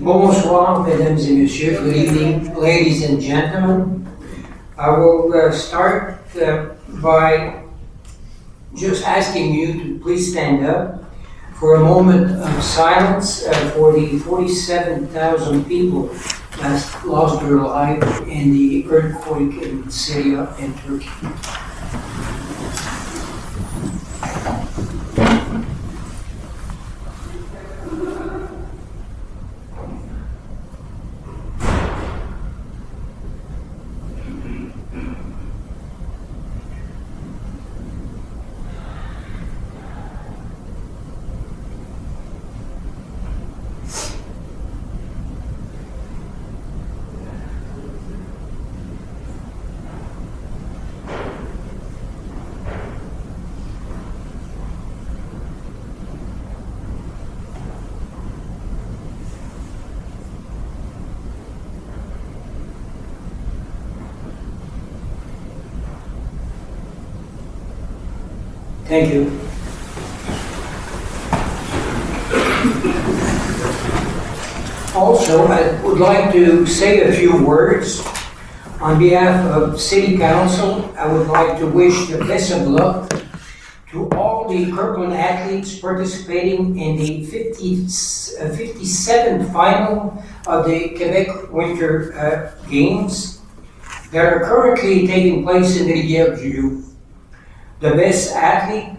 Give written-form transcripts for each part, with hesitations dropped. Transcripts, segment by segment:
Bonsoir, mesdames et messieurs. Good evening, ladies and gentlemen. I will start by just asking you to please stand up for a moment of silence for the 47,000 people that lost their life in the earthquake in Syria and Turkey. Thank you. Also, I would like to say a few words. On behalf of City Council, I would like to wish the best of luck to all the Kirkland athletes participating in the 57th final of the Quebec Winter Games that are currently taking place in the Rivière du Loup. The best athlete,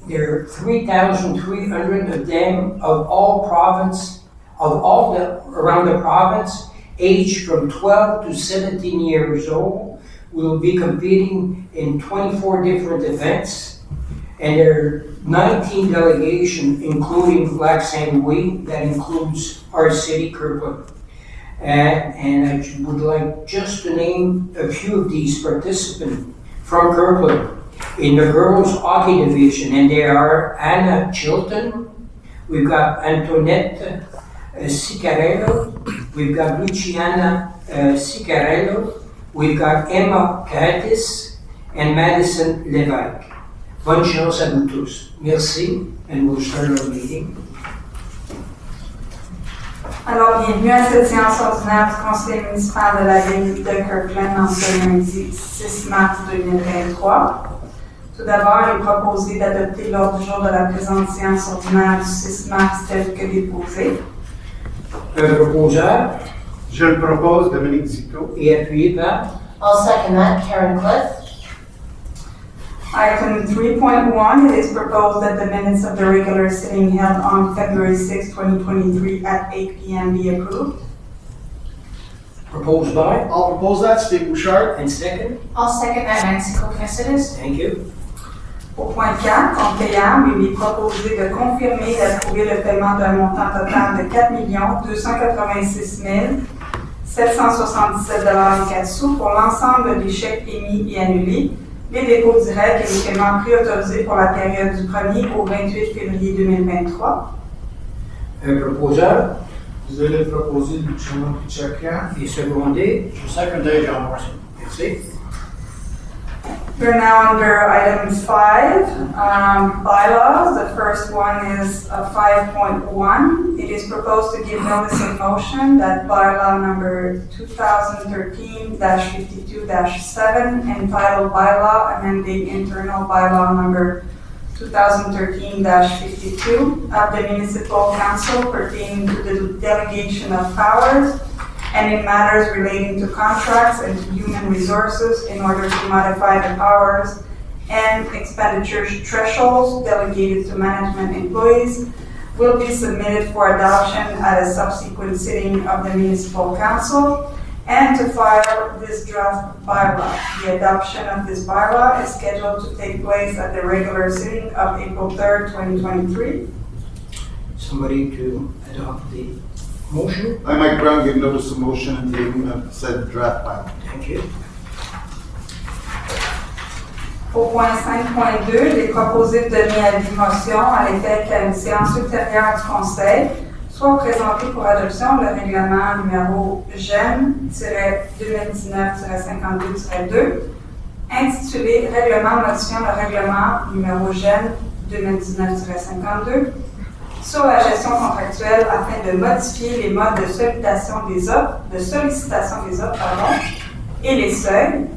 there are 3,300 of them around the province, aged from 12 to 17 years old, will be competing in 24 different events. And there are 19 delegations, including Lac Saint Louis, that includes our city, Kirkland. And I would like just to name a few of these participants from Kirkland in the girls' hockey division, and they are Anna Chilton, we've got Antoinette Sicarello, we've got Luciana Sicarello, we've got Emma Curtis, and Madison Lévesque. Bonne chance à vous tous. Merci, and we'll start our meeting. Alors, bienvenue à cette séance ordinaire du conseil municipal de la ville de Kirkland en ce lundi 6 mars 2023. Tout d'abord, il est proposé d'adopter l'ordre du jour de la présente séance ordinaire du 6 mars tel que déposé. Un proposeur. Je le propose, Dominique Zito. Et appuyé par. I'll second that, Karen Cliff. Item 3.1, it is proposed that the minutes of the regular sitting held on February 6, 2023 at 8 p.m. be approved. Proposed by. I'll propose that, Steve Bouchard. And second. I'll second that, Nancy Kokasidis. Thank you. Au point 4, compte payable, il est proposé de confirmer et d'approuver le paiement d'un montant total de 4 286 777,04 pour l'ensemble des chèques émis et annulés, les dépôts directs et les paiements préautorisés pour la période du 1er au 28 février 2023. Un proposeur. Vous allez le proposer, Luciano Pichakyan. Et secondé. Je secondé, John Morrison. Merci. We're now under item 5, bylaws. The first one is 5.1. It is proposed to give notice of motion that bylaw number 2013-52-7, entitled Bylaw Amending Internal Bylaw number 2013-52 of the Municipal Council pertaining to the delegation of powers and in matters relating to contracts and to human resources in order to modify the powers and expenditure thresholds delegated to management employees will be submitted for adoption at a subsequent sitting of the Municipal Council and to file this draft bylaw. The adoption of this bylaw is scheduled to take place at the regular sitting of April 3rd, 2023. Somebody to adopt the motion. I, Mike Brown, give notice of motion and tabling of said draft bylaw. Thank you. Au point 5.2, il est proposé de donner avis de motion à l'effet qu'à une séance ultérieure du Conseil soit présenté pour adoption le règlement numéro GEN-2019-52-2, intitulé Règlement modifiant le règlement numéro GEN 2019-52, sur la gestion contractuelle afin de modifier les modes de sollicitation des offres, et les seuils,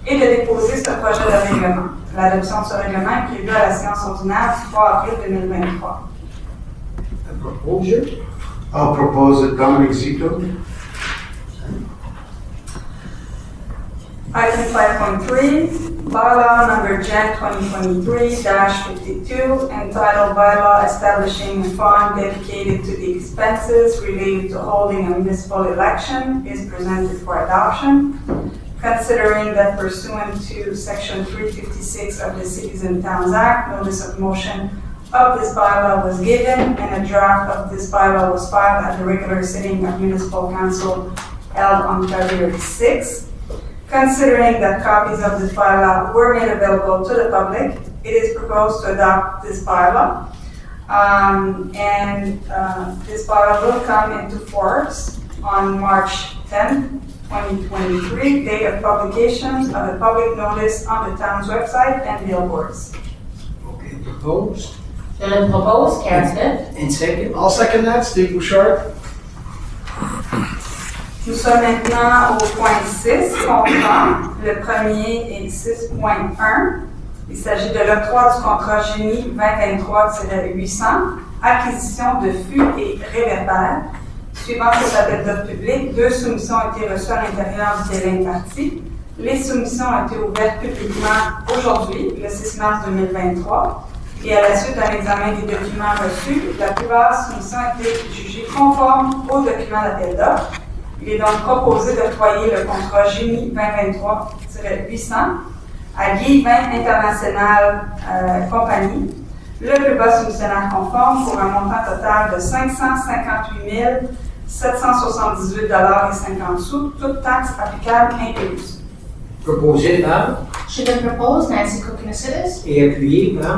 et de déposer ce projet de règlement. L'adoption de ce règlement est prévue à la séance ordinaire du 3 avril 2023. A proposal? I'll propose it, Dominic Zito. Item 5.3, bylaw number Gen 2023-52, entitled Bylaw Establishing a Fund Dedicated to the Expenses Related to Holding a Municipal Election, is presented for adoption. Considering that pursuant to Section 356 of the Cities and Towns Act, notice of motion of this bylaw was given, and a draft of this bylaw was filed at the regular sitting of Municipal Council held on February 6. Considering that copies of this bylaw were made available to the public, it is proposed to adopt this bylaw. This bylaw will come into force on March 10th, 2023, date of publication of the public notice on the town's website and billboards. Okay, proposed. Je le propose, Karen Smith. And second? I'll second that, Steve Bouchard. Nous sommes maintenant au point 6, contrat. Le premier est 6.1. Il s'agit de l'octroi du contrat Génie 2023-800, acquisition de fûts et réverbères. Suivant cet appel d'offres public, 2 soumissions ont été reçues à l'intérieur du délai imparti. Les soumissions ont été ouvertes publiquement aujourd'hui, le 6 mars 2023. Et à la suite d'un examen des documents reçus, la plupart des soumissions ont été jugées conformes aux documents d'appel d'offres. Il est donc proposé d'octroyer le contrat Génie 2023-800 à Guy Vin International Compagnie, le plus bas soumissionnaire conforme, pour un montant total de 558 778,50 toutes taxes applicables incluses. Proposé par Je le propose, Nancy Kokkinakis. et appuyé par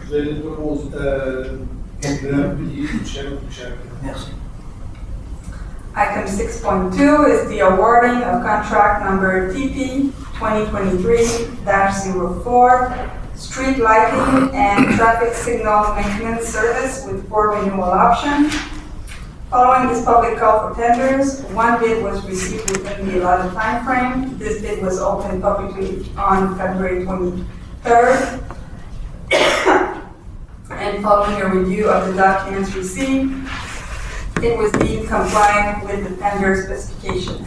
Je le propose, Bouchard. Merci. Item 6.2 is the awarding of contract number TP 2023-04, street lighting and traffic signal maintenance service with 4 renewal option. Following this public call for tenders, 1 bid was received within the allotted timeframe. This bid was opened publicly on February 23rd. And following a review of the documents received, it was deemed compliant with the tender specifications.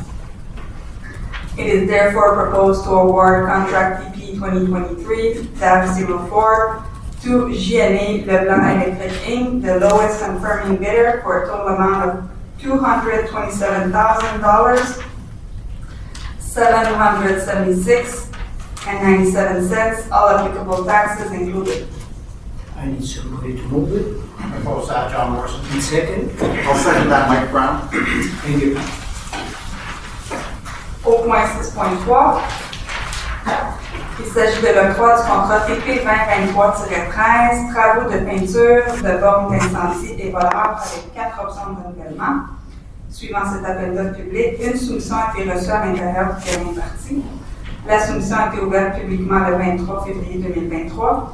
It is therefore proposed to award contract TP 2023-04 to GNA Leblanc Electric Inc., the lowest confirming bidder, for a total amount of $227,000, $776.97, all applicable taxes included. I need somebody to move it. Propose that, John Morrison. And second? I'll second that, Mike Brown. Thank you. Au point 6.3, il s'agit de l'octroi du contrat TP 2023-13, travaux de peinture de bornes d'incendie et voleurs avec 4 options de renouvellement. Suivant cet appel d'offres public, une soumission a été reçue à l'intérieur du terrain parti. La soumission a été ouverte publiquement le 23 février 2023.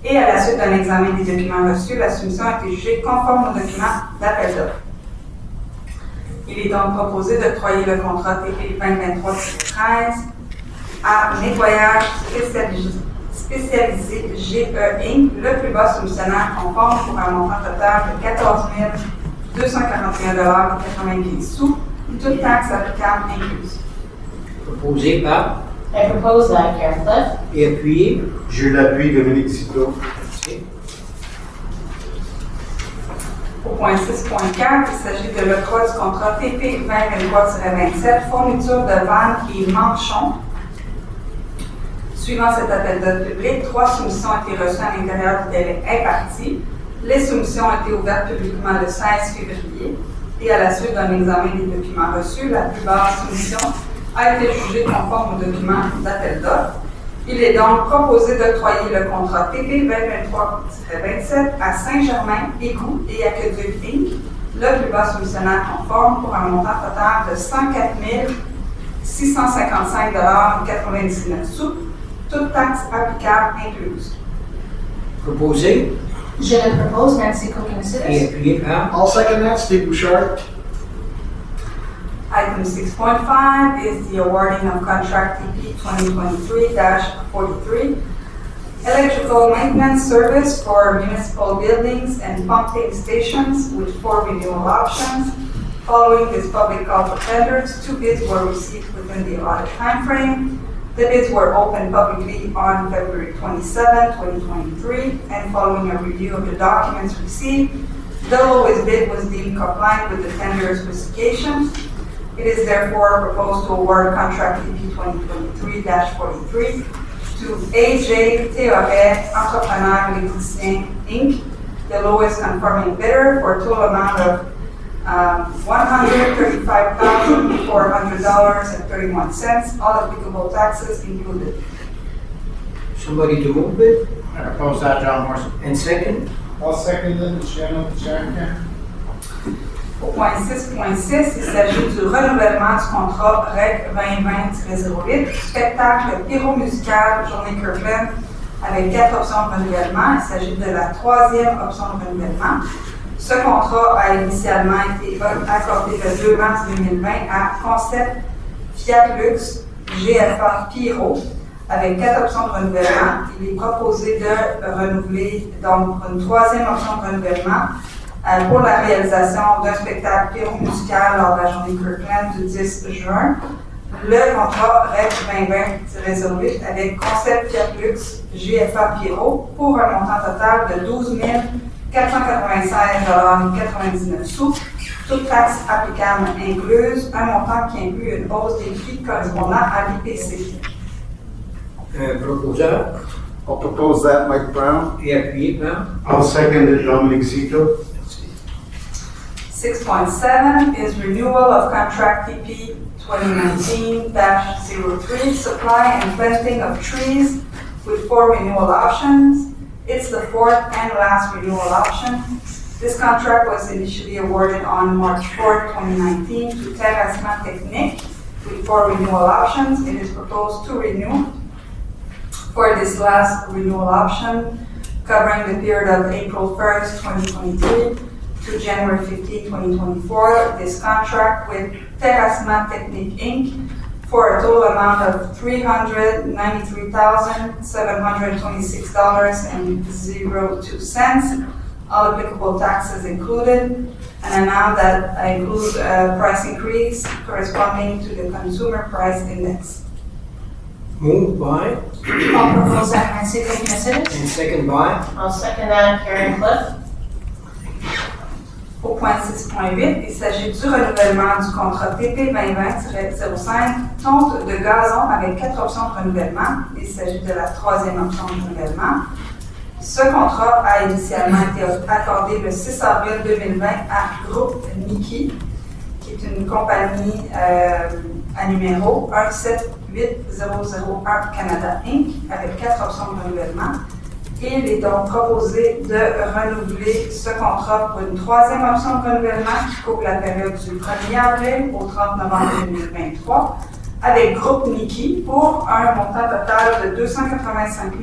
Et à la suite d'un examen des documents reçus, la soumission a été jugée conforme aux documents d'appel d'offres. Il est donc proposé d'octroyer le contrat TP 2023-13 à Nettoyage spécialisé GE Inc., le plus bas soumissionnaire conforme, pour un montant total de 14 241,95 toutes taxes applicables incluses. Proposé par I propose that, Karen Cliff. et appuyé. Je l'appuie, Dominic Zito. Merci. Au point 6.4, il s'agit de l'octroi du contrat TP 2023-27, fourniture de vannes et manchons. Suivant cet appel d'offres public, 3 soumissions ont été reçues à l'intérieur du délai imparti. Les soumissions ont été ouvertes publiquement le 16 février. Et à la suite d'un examen des documents reçus, la plupart des soumissions a été jugée conforme aux documents d'appel d'offres. Il est donc proposé d'octroyer le contrat TP 2023-27 à Saint-Germain, Égout et Aqueduc Inc., le plus bas soumissionnaire conforme, pour un montant total de 104 655,99 toutes taxes applicables incluses. Proposé Je le propose, Nancy Cookie-Nisidis. et appuyé par I'll second that, Steve Bouchard. Item 6.5 is the awarding of contract TP 2023-43, electrical maintenance service for municipal buildings and pumping stations with 4 renewal options. Following this public call for tenders, 2 bids were received within the allotted timeframe. The bids were opened publicly on February 27, 2023, and following a review of the documents received, the lowest bid was deemed compliant with the tender specifications. It is therefore proposed to award contract TP 2023-43 to AJ Théoret, Entrepreneur Électricien Inc., the lowest conforming bidder for a total amount of $135,400.31, all applicable taxes included. somebody to move it, I propose that, John Morrison. and second, I'll second it, Chairman. Au point 6.6, il s'agit du renouvellement du contrat REC 2020-08, spectacle pyro-musical Journée Kirkland, avec 4 options de renouvellement. Il s'agit de la 3e option de renouvellement. Ce contrat a initialement été accordé le 2 mars 2020 à Concept Fiat Lux GFA Pyro, avec 4 options de renouvellement. Il est proposé de renouveler donc une 3e option de renouvellement pour la réalisation d'un spectacle pyro-musical lors de la journée Kirkland du 10 juin. Le contrat REC 2020-08 avec Concept Fiat Lux GFA Pyro pour un montant total de 12 496,99 $, toutes taxes applicables incluses, un montant qui inclut une hausse des prix correspondant à l'IPC. proposeur, I'll propose that, Mike Brown. et appuyé par I'll second it, Dominic Zito. 6.7 is renewal of contract TP 2019-03, supply and planting of trees with 4 renewal options. It's the 4th and last renewal option. This contract was initially awarded on March 4, 2019 to Terrassement Technique with 4 renewal options. It is proposed to renew for this last renewal option covering the period of April 1st, 2023 to January 15, 2024. This contract with Terrassement Technique Inc. for a total amount of $393,726.02, all applicable taxes included, an amount that includes a price increase corresponding to the Consumer Price Index. moved by, I'll propose that, Nancy Cookie-Nisidis. and second by, I'll second that, Karen Cliff. Au point 6.8, il s'agit du renouvellement du contrat TP 2020-05, tonte de gazon avec 4 options de renouvellement. Il s'agit de la 3e option de renouvellement. Ce contrat a initialement été accordé le 6 avril 2020 à Groupe Niki, qui est une compagnie à numéro 178001 Canada Inc. avec 4 options de renouvellement. Il est donc proposé de renouveler ce contrat pour une 3e option de renouvellement qui couvre la période du 1er avril au 30 novembre 2023 avec Groupe Niki pour un montant total de 285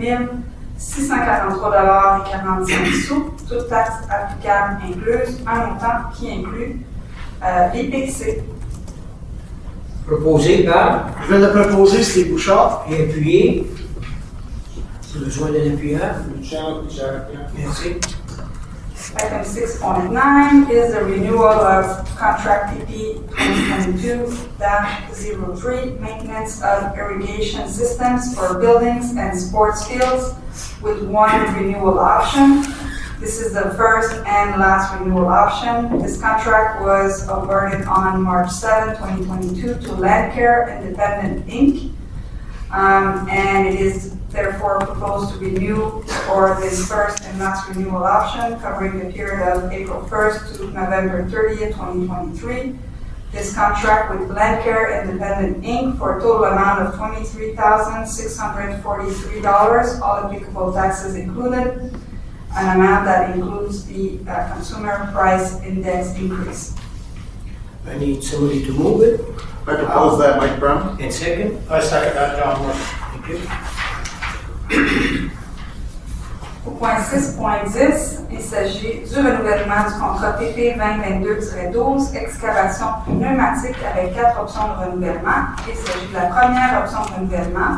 643,45 $, toutes taxes applicables incluses, un montant qui inclut l'IPC. proposé par, Je vais le proposer, Steve Bouchard. et appuyé. Besoin d'un appuyeur, merci. Item 6.9 is the renewal of contract TP 2022-03, maintenance of irrigation systems for buildings and sports fields with 1 renewal option. This is the first and last renewal option. This contract was awarded on March 7, 2022 to Landcare Independent Inc. And it is therefore proposed to renew for this first and last renewal option covering the period of April 1st to November 30th, 2023. This contract with Landcare Independent Inc. for a total amount of $23,643, all applicable taxes included, an amount that includes the Consumer Price Index increase. I need somebody to move it, I propose that, Mike Brown. and second, I second that, John Morrison. thank you. Au point 6.10, il s'agit du renouvellement du contrat TP 2022-12, excavation pneumatique avec 4 options de renouvellement. Il s'agit de la première option de renouvellement,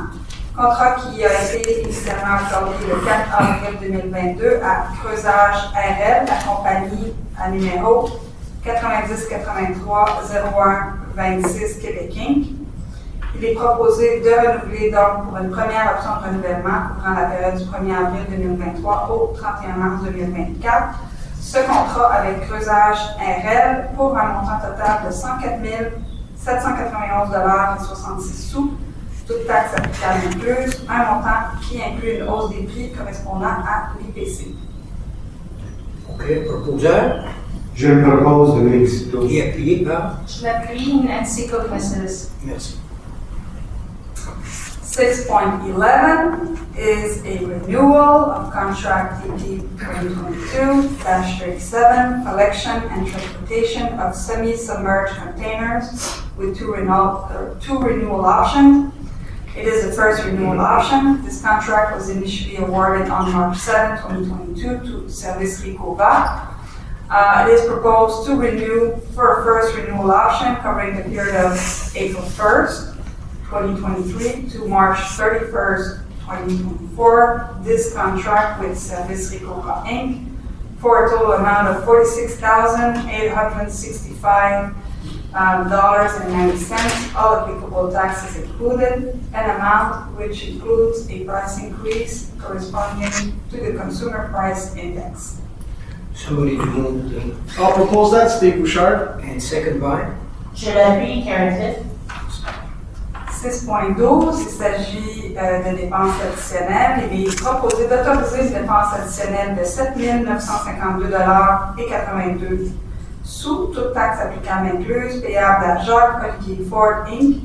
contrat qui a été initialement accordé le 4 avril 2022 à Creusage RL, la compagnie à numéro 9083 01 26 Québec Inc. Il est proposé de renouveler donc pour une première option de renouvellement couvrant la période du 1er avril 2023 au 31 mars 2024. Ce contrat avec Creusage RL pour un montant total de 104 791,66 $, toute taxe applicable incluse, un montant qui inclut une hausse des prix correspondant à l'IPC. OK, proposeur. Je le propose, Dominique Zito. Et appuyé par. Je l'appuie, Nancy Cook-Mercedes. Merci. 6.11 is a renewal of contract TP 2022-37, collection and transportation of semi-submerged containers with two renewal options. It is the first renewal option. This contract was initially awarded on March 7, 2022 to Service Ricova. It is proposed to renew for a first renewal option covering the period of April 1st, 2023 to March 31st, 2024. This contract with Service Ricova Inc. for a total amount of $46,865.90, all applicable taxes included, an amount which includes a price increase corresponding to the Consumer Price Index. Somebody to move I'll propose that, Steve Bouchard. and second by. Je l'appuie, Karen Cliff. 6.12, il s'agit de dépenses additionnelles. Il est proposé d'autoriser une dépense additionnelle de 7 952,82 $, toute taxe applicable incluse, payable à Jacques-Olivier Ford Inc.,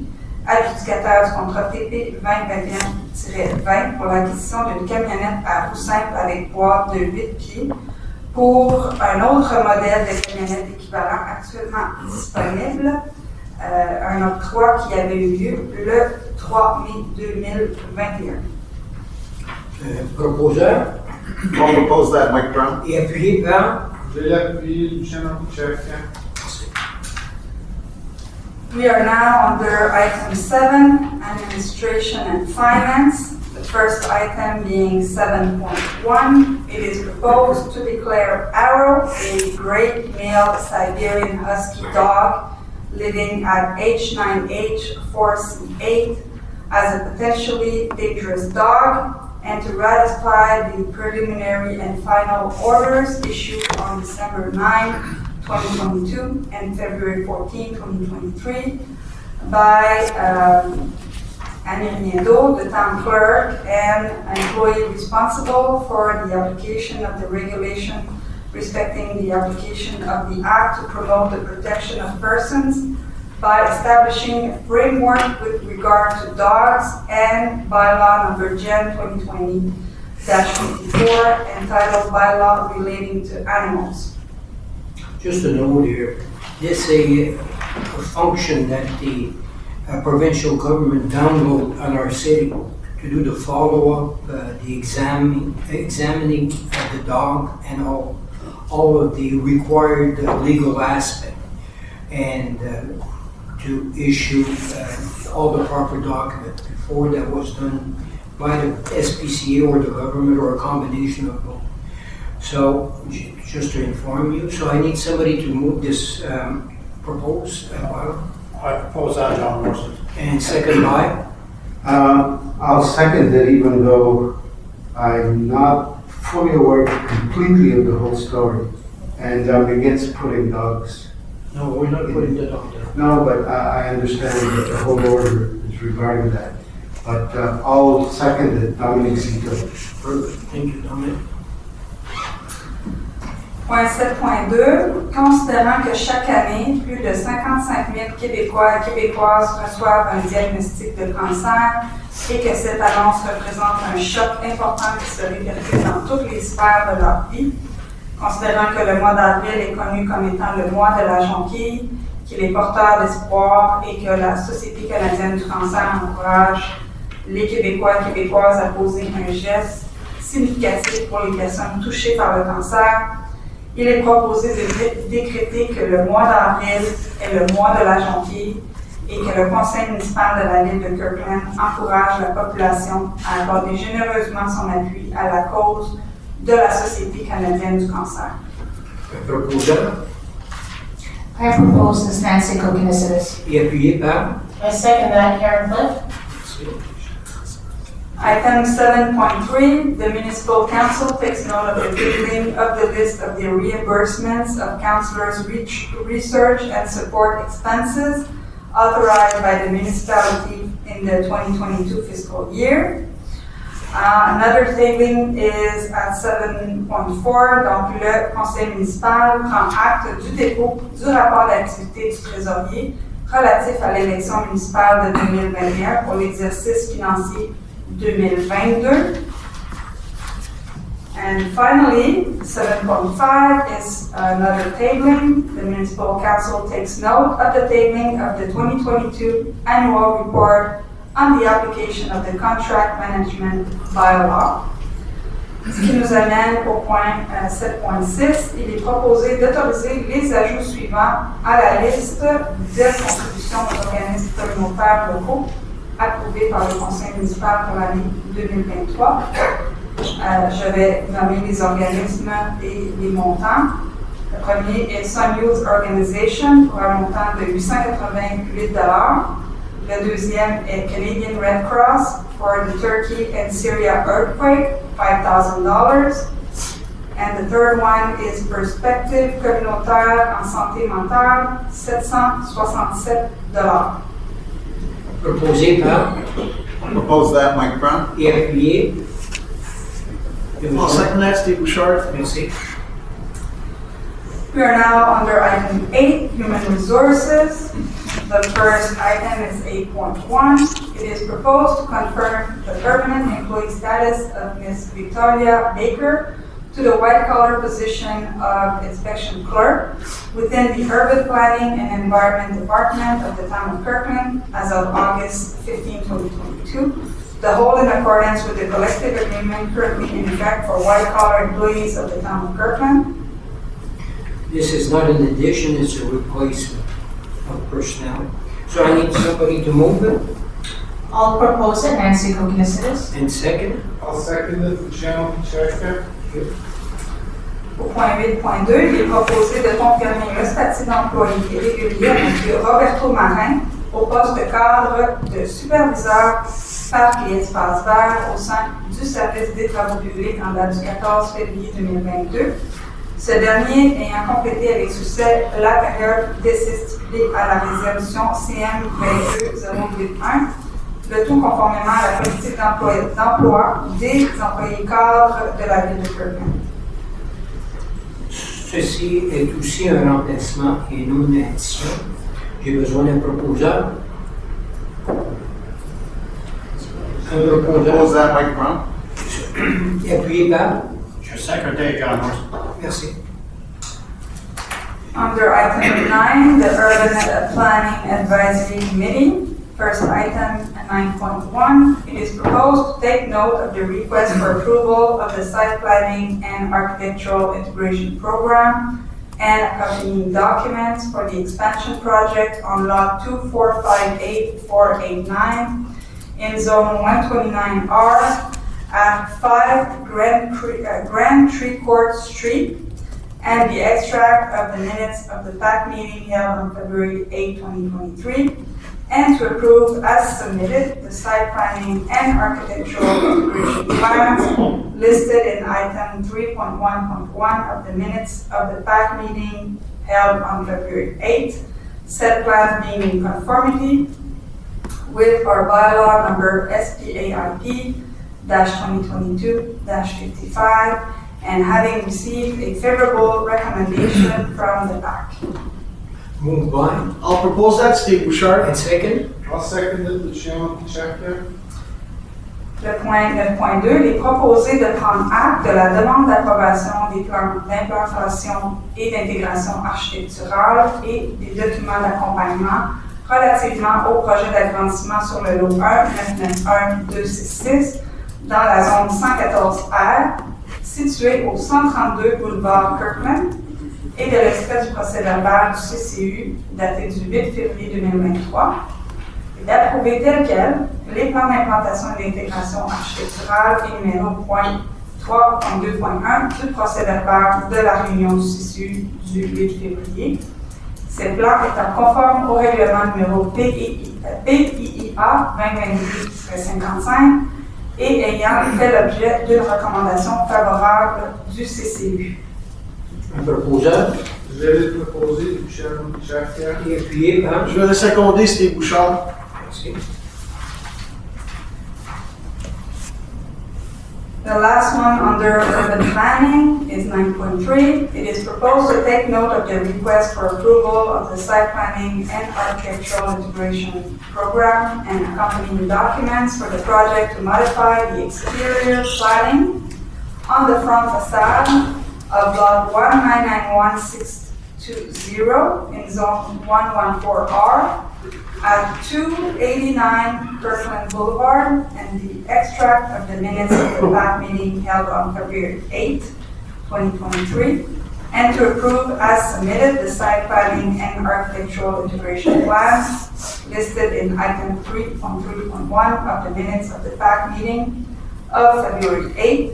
adjudicataire du contrat TP 2021-20 pour l'acquisition d'une camionnette à roue simple avec boîte de 8 pieds pour un autre modèle de camionnette équivalent actuellement disponible. Un octroi qui avait eu lieu le 3 mai 2021. Proposeur. I'll propose that, Mike Brown. Et appuyé par. Je l'appuie, Luciano Kuchek. We are now under item 7, administration and finance. The first item being 7.1. It is proposed to declare Arrow a great male Siberian Husky dog living at H9H4C8 as a potentially dangerous dog, and to ratify the preliminary and final orders issued on December 9, 2022 and February 14, 2023 by Annie Niedo, the town clerk, and employee responsible for the application of the regulation respecting the application of the Act to promote the protection of persons by establishing a framework with regard to dogs and bylaw number Gen 2020-54 entitled Bylaw Relating to Animals. Just a note here, this is a function that the provincial government download on our city to do the follow-up, the examining of the dog and all of the required legal aspect, and to issue all the proper documents. Before that was done by the SPCA or the government or a combination of both. So just to inform you, so I need somebody to move this proposed bylaw. I propose that, John Morrison. And second by. I'll second it, even though I'm not fully aware completely of the whole story, and I'm against putting dogs. No, we're not putting the dog down. No, but I understand that the whole order is regarding that. But I'll second it, Dominique Zito. Perfect. Thank you, Dominic. Point 7.2, considérant que chaque année, plus de 55 000 Québécois et Québécoises reçoivent un diagnostic de cancer et que cette annonce représente un choc important qui se répercute dans toutes les sphères de leur vie, considérant que le mois d'avril est connu comme étant le mois de la jonquille, qu'il est porteur d'espoir et que la Société canadienne du cancer encourage les Québécois et Québécoises à poser un geste significatifs pour les personnes touchées par le cancer. Il est proposé de décréter que le mois d'avril est le mois de la janvier et que le conseil municipal de la ville de Kirkland encourage la population à accorder généreusement son appui à la cause de la Société canadienne du cancer. Proposeur I propose this Nancy Kokonissidis. et appuyé par. I second that, Karen Cliff. Item 7.3, the municipal council takes note of the tabling of the list of the reimbursements of councilors' research and support expenses authorized by the municipality in the 2022 fiscal year. Another tabling is at 7.4, donc le conseil municipal prend acte du dépôt du rapport d'activité du trésorier relatif à l'élection municipale de 2021 pour l'exercice financier 2022. And finally, 7.5 is another tabling. The municipal council takes note of the tabling of the 2022 annual report on the application of the contract management bylaw. Ce qui nous amène au point 7.6. Il est proposé d'autoriser les ajouts suivants à la liste de contributions aux organismes communautaires locaux approuvés par le conseil municipal pour l'année 2023. Je vais nommer les organismes et les montants. Le premier est Sun Youth Organization pour un montant de $888. Le deuxième est Canadian Red Cross for the Turkey and Syria earthquake, $5,000. And the third one is Perspective communautaire en santé mentale, $767. Proposé par Propose that, Mike Brown. et appuyé. I'll second that, Steve Bouchard. Merci. We are now under item 8, human resources. The first item is 8.1. It is proposed to confirm the permanent employee status of Ms. Victoria Baker to the white-collar position of inspection clerk within the Urban Planning and Environment Department of the Town of Kirkland as of August 15, 2022. The whole in accordance with the collective agreement currently in effect for white-collar employees of the Town of Kirkland. This is not an addition, it's a replacement of personnel. So I need somebody to move it I'll propose it, Nancy Kokonissidis. and second. I'll second it, Luciano Pacheco. Au point 8.2, il est proposé de confirmer le statut d'employé régulier à M. Roberto Marin au poste de cadre de superviseur parc et espace vert au sein du service des travaux publics en date du 14 février 2022. Ce dernier ayant complété avec succès la période d'essai stipulée à la résolution CM 22-081, le tout conformément à la politique d'emploi des employés cadres de la ville de Kirkland. Ceci est aussi un remplacement et non une addition. J'ai besoin d'un proposeur. Un Propose proposeur. that, Mike Brown. Et appuyé par. Je secrétaire, John Morrison. Merci. Under item 9, the Urban Planning Advisory Committee. First item 9.1, it is proposed to take note of the request for approval of the site planning and architectural integration program and accompanying documents for the expansion project on lot 2458489 in zone 129R at 5 Grand Tree Court Street, and the extract of the minutes of the PAC meeting held on February 8, 2023, and to approve as submitted the site planning and architectural integration plans listed in item 3.1.1 of the minutes of the PAC meeting held on February 8, said plans being in conformity with our bylaw number SPAIP-2022-55 and having received a favorable recommendation from the PAC. Moved by I'll propose that, Steve Bouchard. and second. I'll second it, Luciano Pacheco. Le point 9.2, il est proposé de prendre acte de la demande d'approbation des plans d'implantation et d'intégration architecturale et des documents d'accompagnement relativement au projet d'agrandissement sur le lot 1-991-266 dans la zone 114R, située au 132 boulevard Kirkland, et de l'extrait du procès-verbal du CCU daté du 8 février 2023, et d'approuver tel quel les plans d'implantation et d'intégration architecturale énumérés au point 3.2.1 du procès-verbal de la réunion du CCU du 8 février. Ces plans étant conformes au règlement numéro PIIA 2022-55 et ayant fait l'objet d'une recommandation favorable du CCU. Un proposeur, Je vais le proposer, Jacques Pierre. et appuyé par... Je vais le seconder, Steve Bouchard. Merci. The last one under urban planning is 9.3. It is proposed to take note of the request for approval of the site planning and architectural integration program and accompanying documents for the project to modify the exterior cladding on the front facade of lot 1991620 in zone 114R at 289 Kirkland Boulevard, and the extract of the minutes of the PAC meeting held on February 8, 2023, and to approve as submitted the site planning and architectural integration plans listed in item 3.3.1 of the minutes of the PAC meeting of February 8,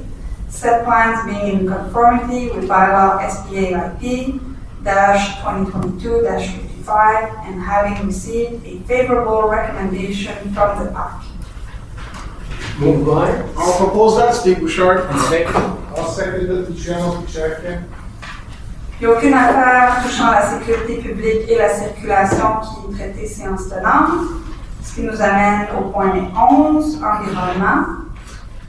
said plans being in conformity with bylaw SPA-IP-2022-55 and having received a favorable recommendation from the PAC. Moved by, I'll propose that, Steve Bouchard. and second, I'll second it, Luciano Picciacchia. Il n'y a aucune affaire touchant la sécurité publique et la circulation qui est traitée séance tenante, ce qui nous amène au point 11, environnement.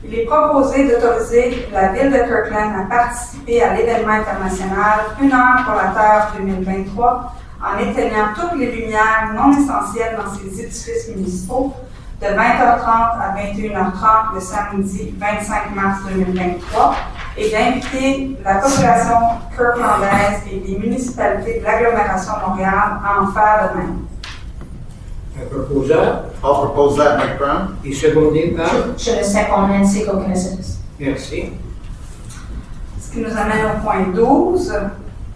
Il est proposé d'autoriser la Ville de Kirkland à participer à l'événement international Une heure pour la Terre 2023 en éteignant toutes les lumières non essentielles dans ses édifices municipaux de 20h30 à 21h30 le samedi 25 mars 2023 et d'inviter la population kirklandaise et les municipalités de l'agglomération Montréal à en faire de même. un proposeur, I'll propose that, Mike Brown. et secondé par... Je le second, Nancy Kokinisides. Merci. Ce qui nous amène au point 12.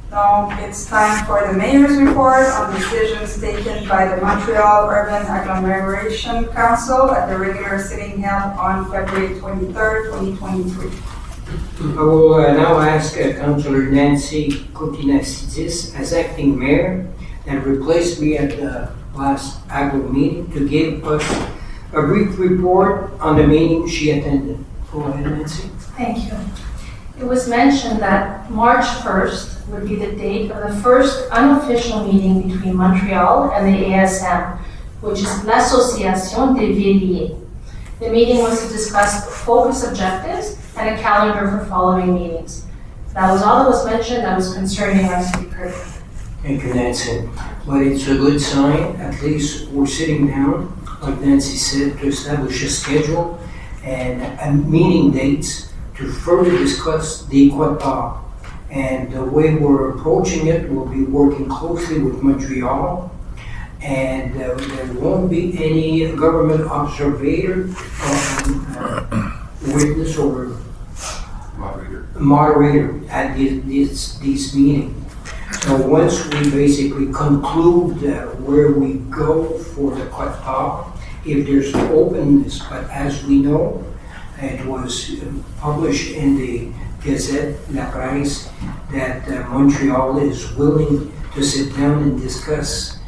Donc, it's time for the mayor's report on decisions taken by the Montreal Urban Agglomeration Council at the regular sitting held on February 23rd, 2023. I will now ask Councillor Nancy Kokinasides as acting mayor and replaced me at the last Aglo meeting to give us a brief report on the meeting she attended. Go ahead, Nancy. Thank you. It was mentioned that March 1st would be the date of the first unofficial meeting between Montreal and the ASM, which is l'Association des Villes. The meeting was to discuss focus objectives and a calendar for following meetings. That was all that was mentioned that was concerning our speaker. Thank you, Nancy. But it's a good sign, at least we're sitting down, like Nancy said, to establish a schedule and meeting dates to further discuss the Equator. And the way we're approaching it, we'll be working closely with Montreal, and there won't be any government observer, witness or moderator at these meetings. So once we basically conclude where we go for the Qatar, if there's openness, but as we know, it was published in the Gazette, La Presse, that Montreal is willing to sit down and discuss,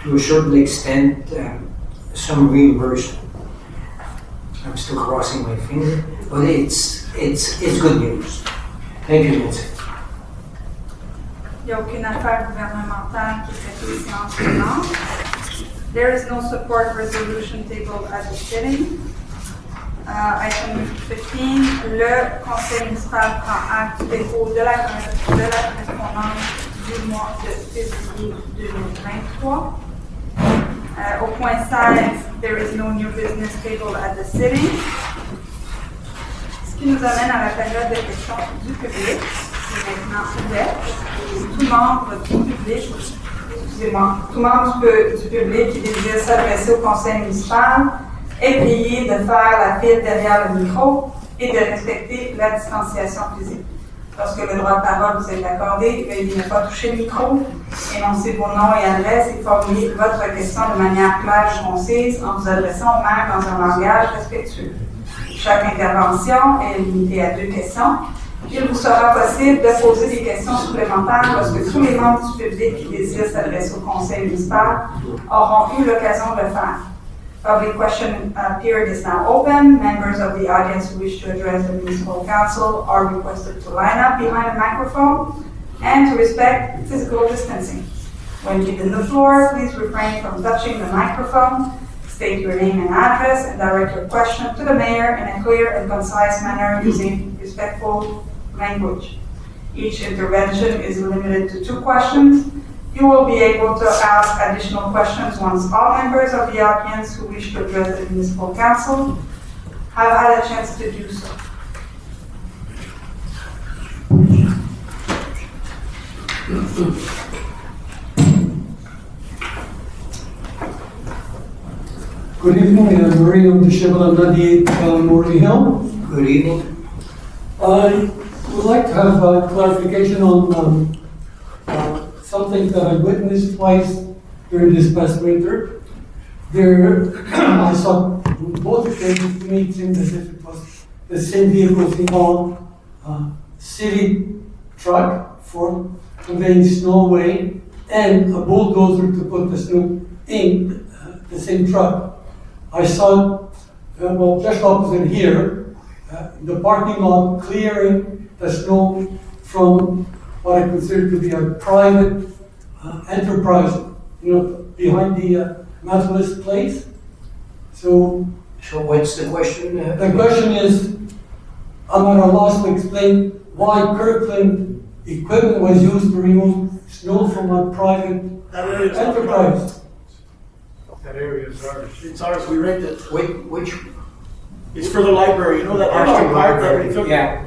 to a certain extent, some reimbursement. I'm still crossing my finger, but it's good news. Thank you, Nancy. Il n'y a aucune affaire gouvernementale qui est traitée séance tenante. There is no support resolution tabled at the sitting. Item 15, le conseil municipal prend acte du dépôt de la correspondance du mois de février 2023. Au point 16, there is no new business tabled at the sitting. Ce qui nous amène à la période de questions du public, qui est maintenant ouverte. Tout membre du public, tout membre du public qui désire s'adresser au conseil municipal et prié de faire la file derrière le micro et de respecter la distanciation physique. Lorsque le droit de parole vous est accordé, veuillez ne pas toucher le micro, énoncer vos noms et adresses et formuler votre question de manière claire et concise en vous adressant au maire dans un langage respectueux. Chaque intervention est limitée à 2 questions. Il vous sera possible de poser des questions supplémentaires lorsque tous les membres du public qui désirent s'adresser au conseil municipal auront eu l'occasion de le faire. Public question period is now open. Members of the audience who wish to address the municipal council are requested to line up behind the microphone and to respect physical distancing. When given the floor, please refrain from touching the microphone. State your name and address and direct your question to the mayor in a clear and concise manner using respectful language. Each intervention is limited to 2 questions. You will be able to ask additional questions once all members of the audience who wish to address the municipal council have had a chance to do so. Good evening, Marino de Cheval, 98 Morley Hill. Good evening. I would like to have clarification on something that I witnessed twice during this past winter. I saw both occasions to me it seemed as if it was the same vehicles involved, city truck for conveying snow away and a bulldozer to put the snow in the same truck. I saw, just opposite here, the parking lot clearing the snow from what I consider to be a private enterprise, behind the Methodist place. So what's the question? the question is, I'm at a loss to explain why Kirkland equipment was used to remove snow from a private enterprise. That area is ours. It's ours, we rent it. Which? It's for the library, you know that extra part that we took? Yeah.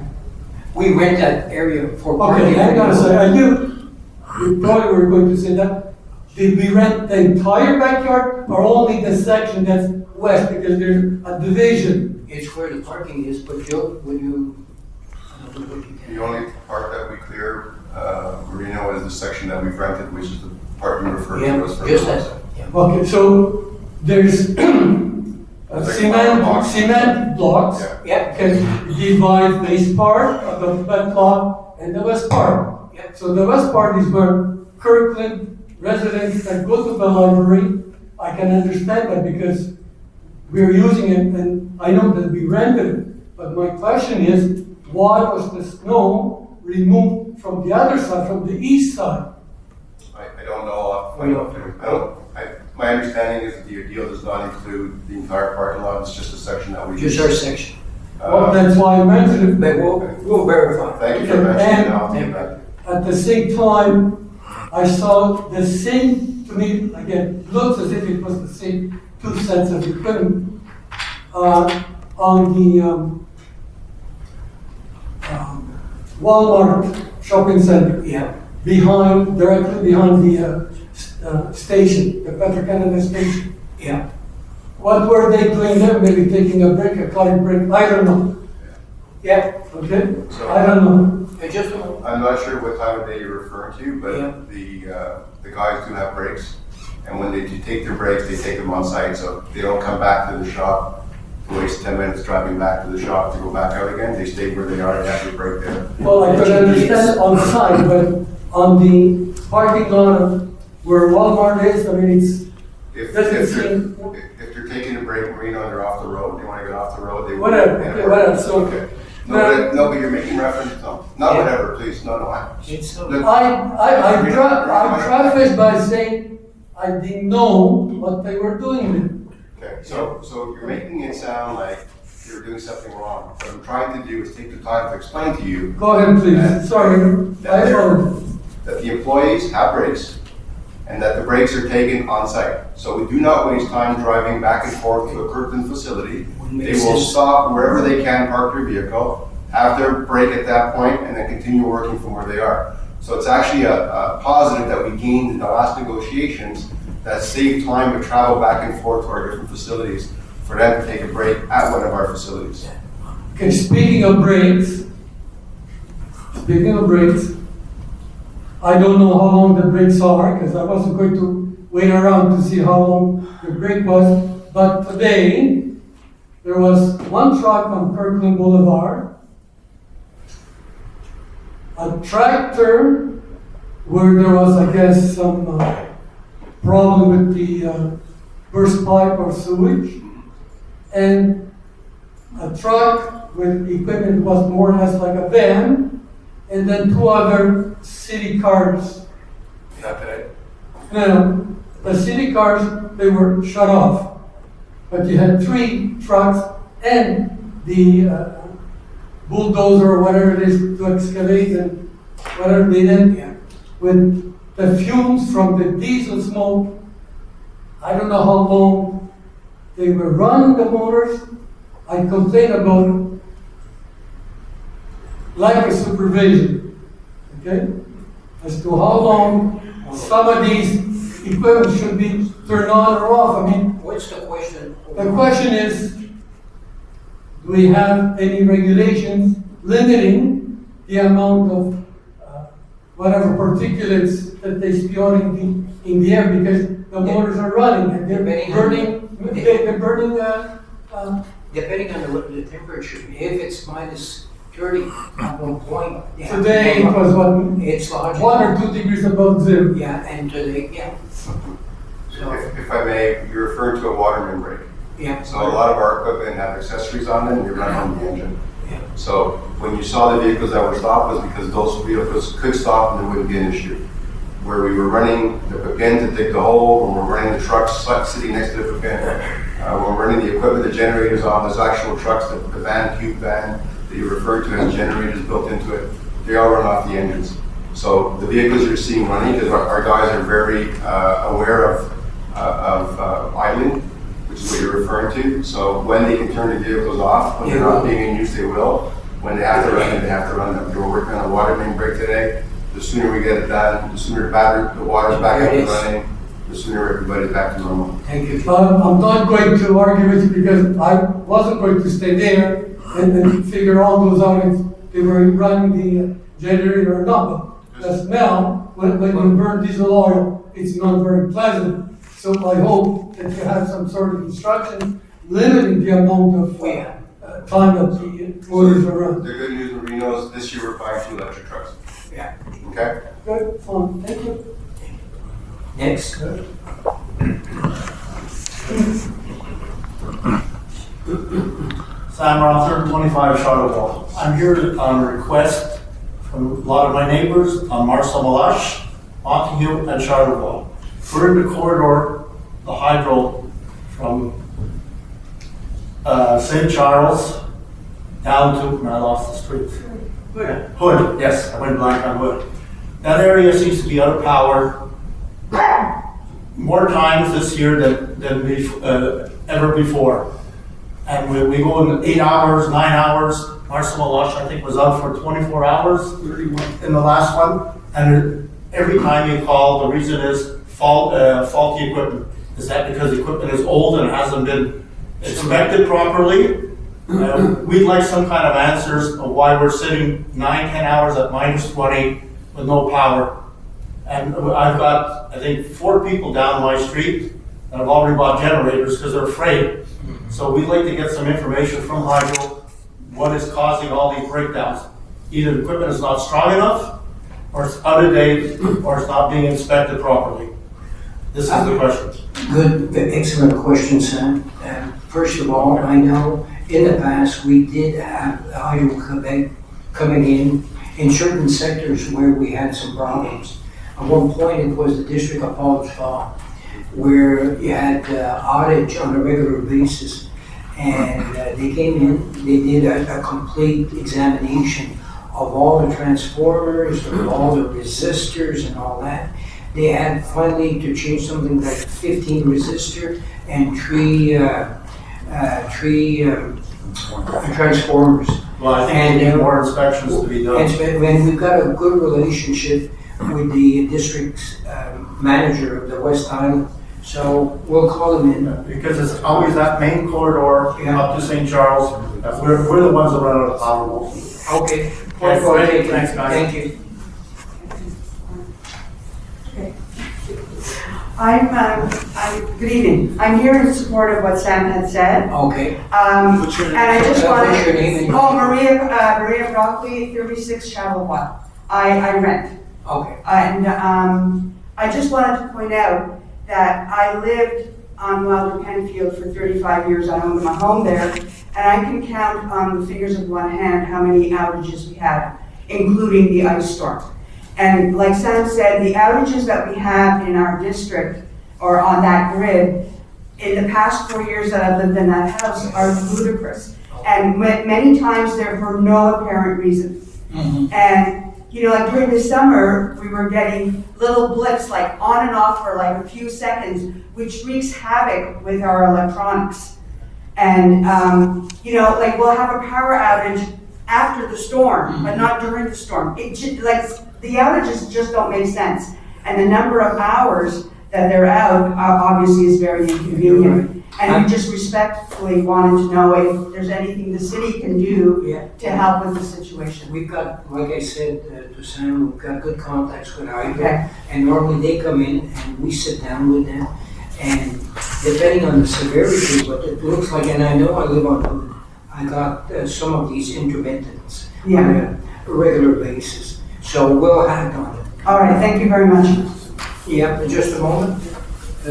We rent that area for Okay, parking. hang on a second. I knew you probably were going to say that. Did we rent the entire backyard or only the section that's west? Because there's a division. It's where the parking is, but Joe, would you? The only part that we clear, Marino, is the section that we've rented, which is the part you referred Yeah, to as for just the that. Yeah. Okay, so there's cement blocks. Yeah. Yeah. Can divide the east part of the back lot and the west part. Yeah. So the west part is where Kirkland residents that go to the library, I can understand that because we're using it and I know that we rented it. But my question is, why was the snow removed from the other side, from the east side? I don't know. My understanding is that the deal does not include the entire parking lot, it's just a section that we use. Just our section. Well, that's why I mentioned it. But we'll verify. Thank you for mentioning it. I'll And- take that. At the same time, I saw the same, to me, again, looks as if it was the same 2 sets of equipment on the Walmart shopping center, Yeah. directly behind the station, the Petro-Canada station. Yeah. What were they doing there? Maybe taking a break, a car break, I don't know. Yeah. Okay? So- I don't know. I just, I'm not sure what time of day you're referring to, Yeah. but the guys do have breaks. And when they do take their breaks, they take them on site, so they don't come back to the shop to waste 10 minutes driving back to the shop to go back out again. They stay where they are and have their break there. Well, I could understand on the side, but on the parking lot of where Walmart is, I mean, it's, If doesn't seem, they're taking a break, Marino, and they're off the road, they wanna get off the road, they. Whatever, okay, whatever, so- Okay. No, but you're making reference, no, not whatever, please, no, it's, Look, I prefaced by saying I didn't know what they were doing. Okay, so you're making it sound like you're doing something wrong. What I'm trying to do is take the time to explain to you Go ahead, please, sorry, I apologize. that the employees have breaks and that the breaks are taken on site. So we do not waste time driving back and forth to a Kirkland facility. They will stop wherever they can, park their vehicle, have their break at that point, and then continue working from where they are. So it's actually a positive that we gained in the last negotiations that saved time to travel back and forth to our different facilities for them to take a break at one of our facilities. Okay, speaking of breaks, I don't know how long the breaks are, because I wasn't going to wait around to see how long the break was, but today, there was one truck on Kirkland Boulevard, a tractor where there was, I guess, some problem with the burst pipe or sewage, and a truck with equipment that was more or less like a van, and then two other city cars. Not today. No, the city cars, they were shut off. But you had three trucks and the bulldozer or whatever it is to excavate and whatever they did with the fumes from the diesel smoke. I don't know how long they were running the motors. I complain about lack of supervision, okay? As to how long some of these equipment should be turned on or off. I mean, What's the question? the question is, do we have any regulations limiting the amount of whatever particulates that they spew in the air, because the motors are running and they're burning, Depending on the temperature, if it's minus 30 at one point. yeah, today it was It's logical. 1 or 2 degrees above zero. Yeah, and today, yeah. So, If I may, you're referring to a water main break. yeah. So a lot of our equipment have accessories on them, you run on the engine. Yeah. So when you saw the vehicles that were stopped was because those vehicles could stop and there wouldn't be an issue. Where we were running the pin to dig the hole, when we're running the trucks sitting next to the pin, when we're running the equipment, the generators on, those actual trucks, the van, cube van that you referred to has generators built into it, they all run off the engines. So the vehicles you're seeing running, because our guys are very aware of idling, which is what you're referring to. So when they can turn the vehicles off, when they're not being in use, they will. When they have to run them, they have to run them. We're working on a water main break today. The sooner we get it done, the sooner the water's back up and running, the sooner everybody's back to normal. Thank you. I'm not going to argue with you because I wasn't going to stay there and figure all those out if they were running the generator or not. But the smell, when you burn diesel oil, it's not very pleasant. So I hope that you have some sort of instruction limiting the amount of time that the motors are running. The good news, Marinos, this year we're buying 2 electric trucks. Yeah. Okay? Good, fine, thank you. Next. Sam Rother, 25 Charlottesville. I'm here on a request from a lot of my neighbors on Marcel Malash, Montague, and Charlottesville. We're in the corridor, the hydro from St. Charles down to, and I lost the street. Hood, yes, I went blank on Hood. That area seems to be out of power more times this year than ever before. And we go in 8 hours, 9 hours. Marcel Malash, I think, was out for 24 hours in the last one. And every time you call, the reason is faulty equipment. Is that because the equipment is old and hasn't been inspected properly? We'd like some kind of answers of why we're sitting 9-10 hours at -20 with no power. And I've got, I think, 4 people down my street that have already bought generators because they're afraid. So we'd like to get some information from Hydro, what is causing all these breakdowns. Either the equipment is not strong enough, or it's out of date, or it's not being inspected properly. This is the question. Good, excellent question, Sam. First of all, I know in the past, we did have Hydro-Quebec coming in certain sectors where we had some problems. At one point, it was the district of Paul's Fall, where you had outage on a regular basis. And they came in, they did a complete examination of all the transformers, of all the resistors and all that. They had finally to change something like 15 resistor and three transformers. Well, I think we need more inspections to be done. And we've got a good relationship with the district manager of the West Island So we'll call him in. Because it's always that main corridor Yeah. up to St. Charles. We're the ones that run out of power mostly. Okay. Point well taken. Thanks, guys. Thank you. Good evening. I'm here in support of what Sam had said. Okay. What's your And I just What's wanted. your name and your- Oh, Maria Broccoli, 36 Charlevoix. I rent. Okay. And I just wanted to point out that I lived on Wilder Penfield for 35 years. I owned my home there. And I can count on the fingers of one hand how many outages we had, including the ice storm. And like Sam said, the outages that we have in our district or on that grid, in the past 4 years that I've lived in that house are ludicrous. And many times they're for no apparent reason. And, you know, like during the summer, we were getting little blips like on and off for like a few seconds, which wreaks havoc with our electronics. And, you know, like we'll have a power outage after the storm, but not during the storm. Like the outages just don't make sense. And the number of hours that they're out obviously is very inconvenient. And we just respectfully wanted to know if there's anything the city can do Yeah. to help with the situation. We've got, like I said to Sam, we've got good contacts with Hydro. Okay. And normally they come in and we sit down with them. And depending on the severity, but it looks like, and I know I live on Hood, I got some of these intermittents on a regular basis. So we'll act on it. All right, thank you very much. Yeah, just a moment.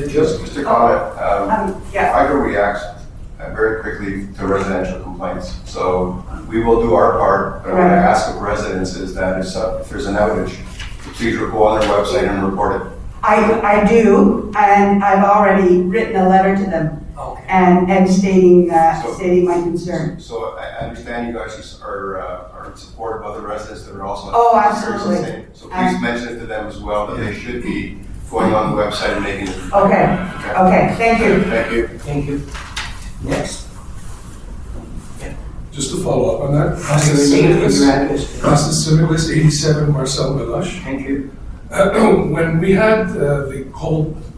Just a comment. Yeah, Hydro reacts very quickly to residential complaints. So we will do our part, but what I ask of residents is that if there's an outage, please go on their website and report it. I do, and I've already written a letter to them Okay. and stating my concern. So I understand you guys are in support of other residents that are also. Oh, experiencing the absolutely. same. So please mention it to them as well, that they should be going on the website and making it. Okay, thank you. Thank you. Thank you. Next. Just to follow up on that, Your name and your address. Process Civilis, 87 Marcel Meloche. Thank you. When we had the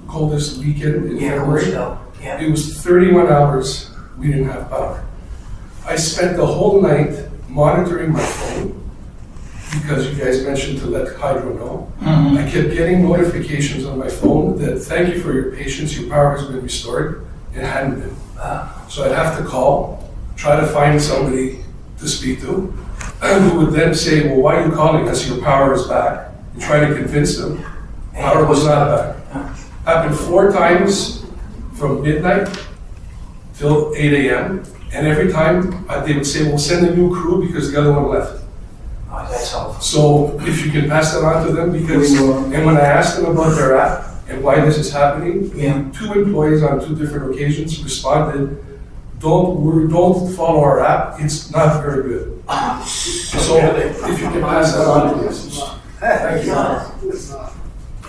coldest weekend in Yeah, February, so, yeah. it was 31 hours we didn't have power. I spent the whole night monitoring my phone because you guys mentioned to let Hydro know. I kept getting notifications on my phone that thank you for your patience, your power has been restored. It hadn't been. So I'd have to call, try to find somebody to speak to, who would then say, well, why are you calling us? Your power is back. And try to convince them power was not back. Happened 4 times from midnight till 8 a.m. And every time they would say, well, send a new crew because the other one left. Oh, that's all. So if you can pass that on to them, because, and when I asked them about their app and why this is happening, Yeah. 2 employees on 2 different occasions responded, don't follow our app, it's not very good. So if you can pass that on to them. Thank you.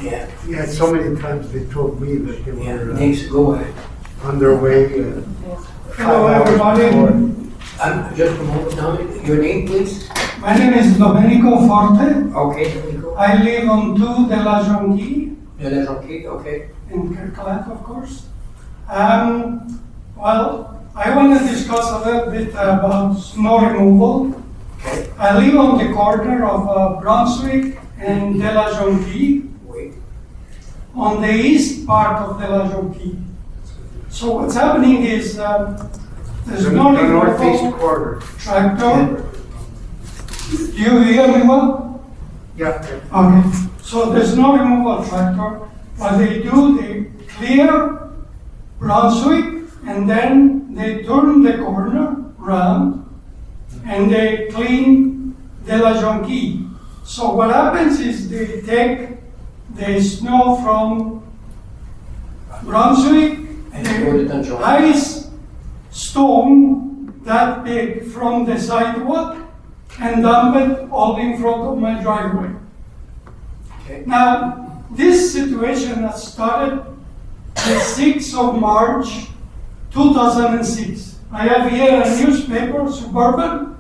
Yeah, Yeah, so many times they told me that they yeah, were thanks, go ahead. on their way. Hello, everybody. Just a moment, Dominic, your name, please? My name is Domenico Forte. Okay, there we go. I live on 2 de la Jonquille Okay. in Kirkland, of course. Well, I want to discuss a little bit about snow removal. Okay. I live on the corner of Brunswick and de la Jonquille, Wait. on the east part of de la Jonquille. So what's happening is there's no The northeast removal quarter. tractor. Do you hear me well? Yeah. Okay, so there's no removal tractor. What they do, they clear Brunswick and then they turn the corner round and they clean de la Jonquille. So what happens is they take the snow from Brunswick, And you put it on the John. ice stone that big from the sidewalk and dump it all in front of my driveway. Okay. Now, this situation has started the 6th of March, 2006. I have here a newspaper, Suburban,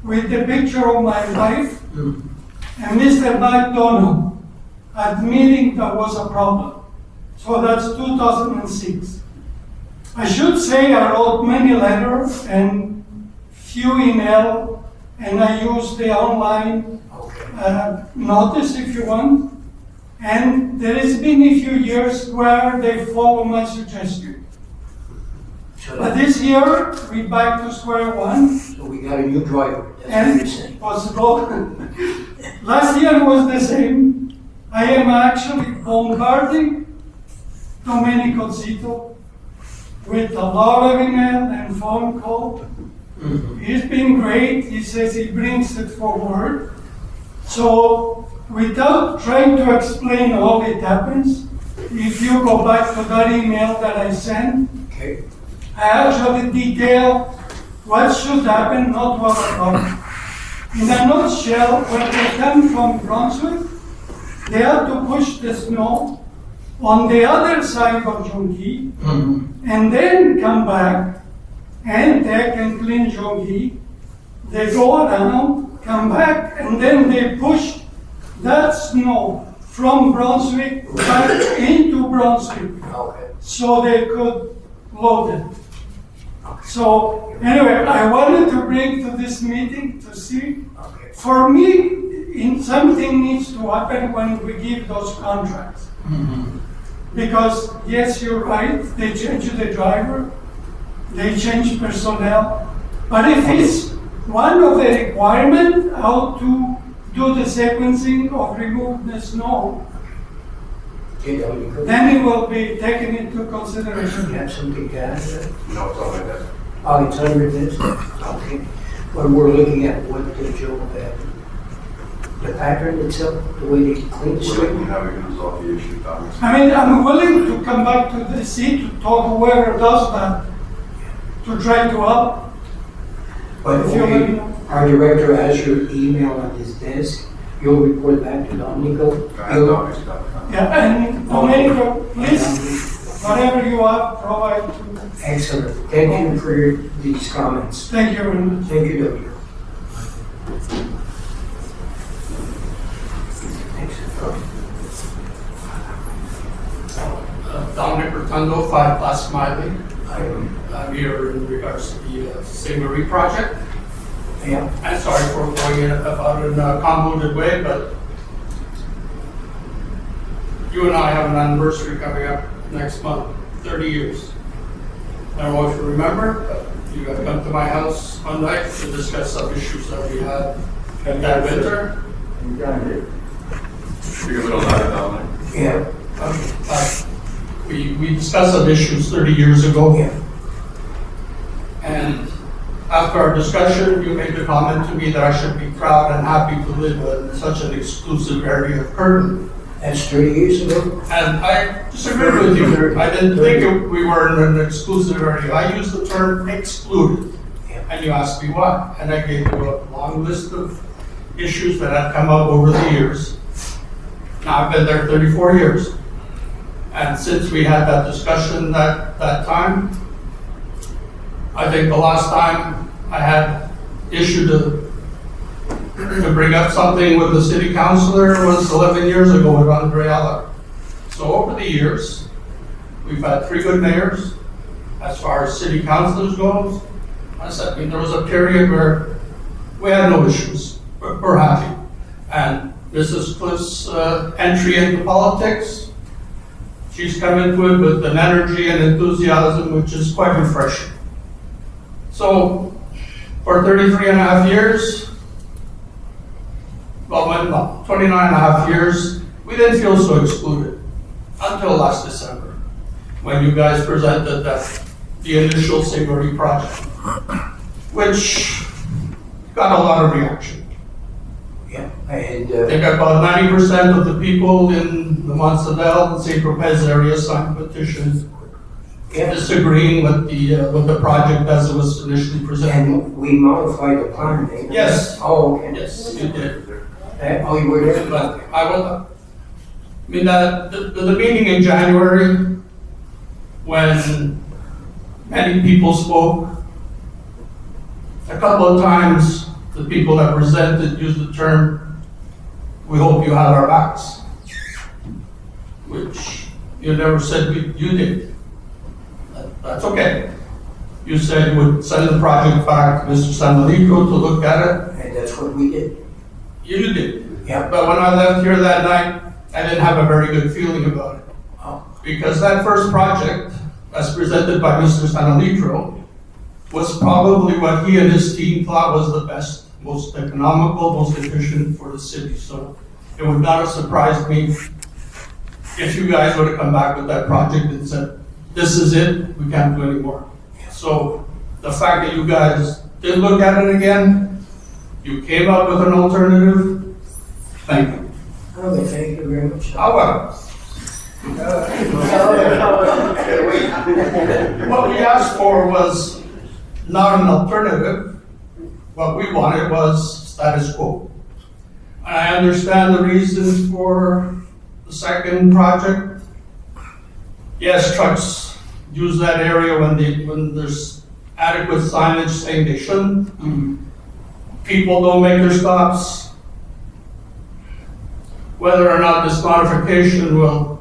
with the picture of my wife and Mr. McDonald admitting there was a problem. So that's 2006. I should say I wrote many letters and few email, and I used the online notice if you want. And there has been a few years where they follow my suggestion. But this year, we back to square one. So we got a new driver, that's what And you're saying. possible. Last year was the same. I am actually bombarding Domenico Zito with a lot of email and phone call. He's been great. He says he brings it forward. So without trying to explain how it happens, if you go back to that email that I sent, Okay. I actually detail what should happen, not what about. In a nutshell, when they come from Brunswick, they have to push the snow on the other side of Jonquille, and then come back and take and clean Jonquille. They go around, come back, and then they push that snow from Brunswick back into Brunswick, Okay. so they could load it. So anyway, I wanted to bring to this meeting to see, Okay. for me, something needs to happen when we give those contracts. Because yes, you're right, they change the driver, they change personnel, but if it's one of the requirement how to do the sequencing of remove the snow, Okay, Domenico. then it will be taken into consideration. You have something to add? No, it's all like that. Oh, it's under this? Okay. When we're looking at what the Joe, the pattern itself, the way they clean the We're street. looking how we can resolve the issue, Thomas. I mean, I'm willing to come back to the seat to talk whoever does that, to try to help. But If you let me okay, know. our director has your email on his desk. You'll report back to Domenico. I have Thomas, got it. Yeah, and Domenico, please, whatever you have, provide to. Excellent. Thank you for these comments. Thank you very much. Thank you, Domenico. Dominic Rotundo, 5 Plus Smiley. I'm here in regards to the St. Marie project. Yeah. I'm sorry for going in about in a convoluted way, but you and I have an anniversary coming up next month, 30 years. I don't know if you remember, but you have come to my house one night to discuss some issues that we had that winter. Speak a little louder, Dominic. Yeah. We discussed some issues 30 years ago. Yeah. And after our discussion, you made the comment to me that I should be proud and happy to live in such an exclusive area of Curtin. That's 30 years ago. And I disagree with you. I didn't think we were in an exclusive area. I used the term excluded. And you asked me why. And I gave you a long list of issues that have come up over the years. Now, I've been there 34 years. And since we had that discussion that time, I think the last time I had issue to bring up something with the city councilor was 11 years ago with Andrea. So over the years, we've had 3 good mayors. As far as city councilors goes, I mean, there was a period where we had no issues. We're happy. And Mrs. Cliff's entry into politics, she's come into it with an energy and enthusiasm which is quite refreshing. So, for 33 and a half years, 29 and a half years, we didn't feel so excluded until last December, when you guys presented the initial St. Marie project, which got a lot of reaction. Yeah. And I think about 90% of the people in the Montsedel and St. Tropez area signed petitions disagreeing with the project as it was initially presented. and we modified the plan. eh? Yes. Oh, okay. Yes, you did. Oh, you were there? But I mean, the meeting in January, when many people spoke, a couple of times the people that presented used the term, "We hope you have our backs," which, You never said you did. That's okay. You said you would send the project back to Mr. Sanalico to look at it. And that's what we did. You did. Yeah. But when I left here that night, I didn't have a very good feeling about it. Oh. Because that first project, as presented by Mr. Sanalitro, was probably what he and his team thought was the best, most economical, most efficient for the city. So it would not have surprised me if you guys would have come back with that project and said, this is it, we can't do any more. So the fact that you guys did look at it again, you came up with an alternative, thank you. Okay, thank you very much. However, what we asked for was not an alternative. What we wanted was status quo. And I understand the reasons for the second project. Yes, trucks use that area when there's adequate signage saying they shouldn't. People don't make their stops. Whether or not this modification will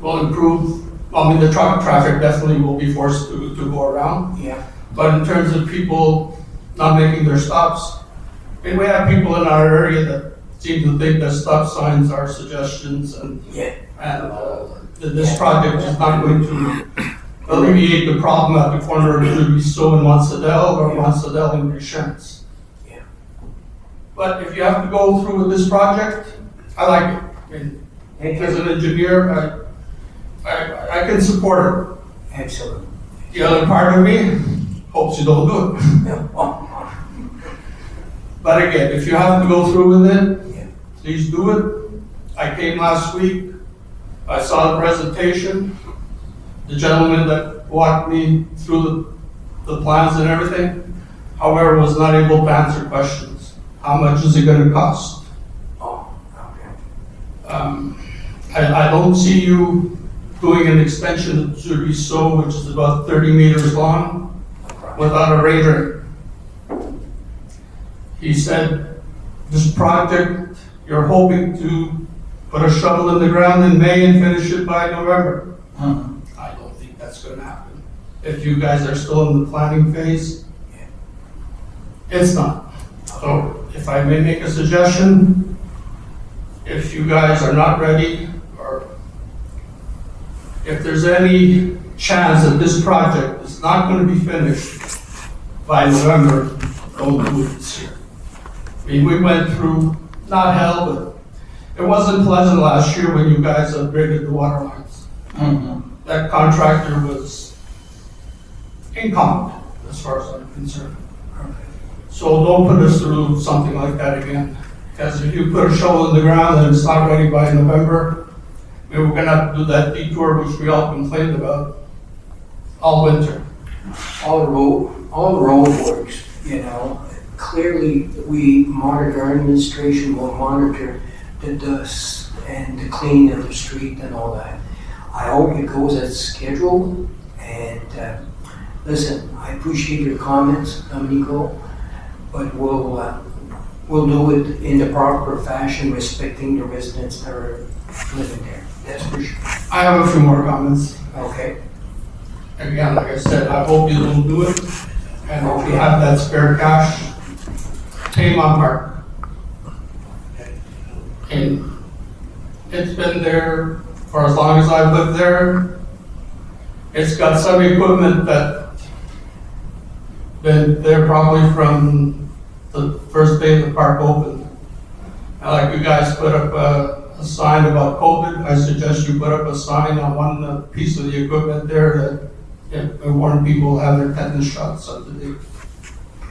improve, I mean, the truck traffic definitely will be forced to go around. Yeah. But in terms of people not making their stops, I mean, we have people in our area that seem to think that stop signs are suggestions and that this project is not going to alleviate the problem at the corner of Rubiso and Monsadel or Monsadel and Richance. Yeah. But if you have to go through with this project, I like it. I mean, as an engineer, I can support it. Excellent. The other part of me hopes you don't do it. But again, if you have to go through with it, please do it. I came last week. I saw the presentation. The gentleman that walked me through the plans and everything, however, was not able to answer questions. How much is it going to cost? Oh, okay. I don't see you doing an extension of Zuriso, which is about 30 meters long, without a radar. He said, this project, you're hoping to put a shovel in the ground in May and finish it by November. I don't think that's going to happen. If you guys are still in the planning phase, it's not. So if I may make a suggestion, if you guys are not ready, or if there's any chance that this project is not going to be finished by November, don't do it this year. I mean, we went through, not hell, but it wasn't pleasant last year when you guys upgraded the water lines. That contractor was incompetent, as far as I'm concerned. So don't put us through something like that again. Because if you put a shovel in the ground and it's not ready by November, we were gonna have to do that detour, which we all complained about all winter. All the road works, you know. Clearly, we monitor, our administration will monitor the dust and the cleaning of the street and all that. I hope it goes as scheduled, and listen, I appreciate your comments, Domenico, but we'll do it in the proper fashion, respecting the residents that are living there, that's for sure. I have a few more comments. Okay. Again, like I said, I hope you don't do it, and if you have that spare cash, pay my part. And it's been there for as long as I've lived there. It's got some equipment that been there probably from the first day the park opened. And like you guys put up a sign about COVID, I suggest you put up a sign on one piece of the equipment there that warn people have their tetanus shots up to date.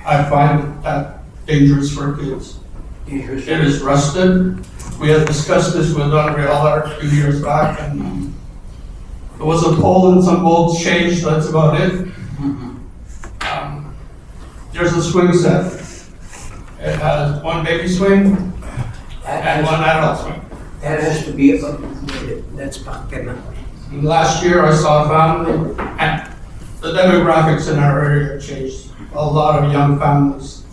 I find that dangerous for kids. Dangerous. It is rusted. We had discussed this with Andrea a few years back, and there was a pole and some bolts changed, that's about it. There's a swing set. It has one baby swing and one adult swing. That has to be upgraded, that's not gonna. Last year I saw a family, and the demographics in our area changed. A lot of young families.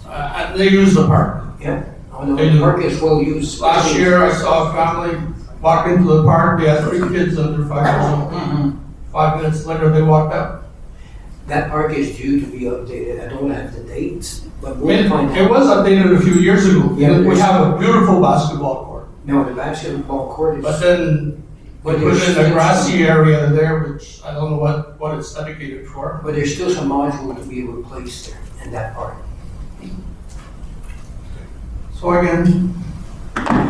And they use the park. Yeah, I know the park is well used. Last year I saw a family, walked into the park, they had 3 kids under 5 years old. 5 minutes later, they walked out. That park is due to be updated. I don't have the dates, but I we'll mean, find it out. was updated a few years ago. Yeah, We have a beautiful basketball court. No, the basketball court But is, then we But put there's in a still grassy area there, which I don't know what it's dedicated for. but there's still some module to be replaced there in that park. So again,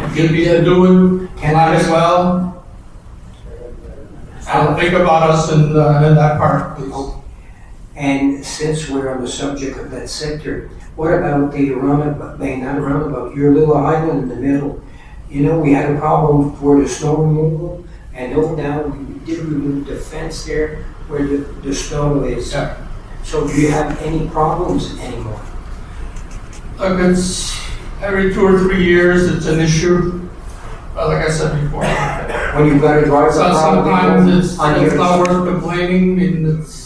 if you need to do it, might as well. And think about us in that park, please. And since we're on the subject of that sector, what about the roundabout, not roundabout, your little island in the middle? You know, we had a problem for the snow removal, and over now, we did remove the fence there where the snow is. Yeah. So do you have any problems anymore? Look, it's every 2 or 3 years, it's an issue. But like I said before, When you've got to drive so the property sometimes it's on your not worth complaining, I mean, it's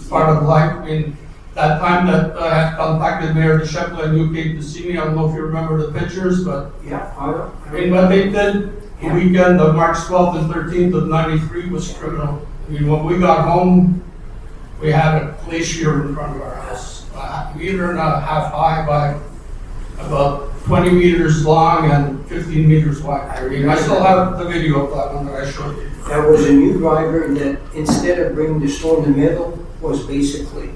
part of life. I mean, that time that I had contacted Mayor DeShepler and you came to see me, I don't know if you remember the pictures, but Yeah, I mean, what they did the weekend of March 12th and 13th of '93 was criminal. I mean, when we got home, we had a glacier in front of our house, a meter and a half high by about 20 meters long and 15 meters wide. I mean, I still have the video of that one that I showed you. There was a new driver that instead of bringing the store in the middle, was basically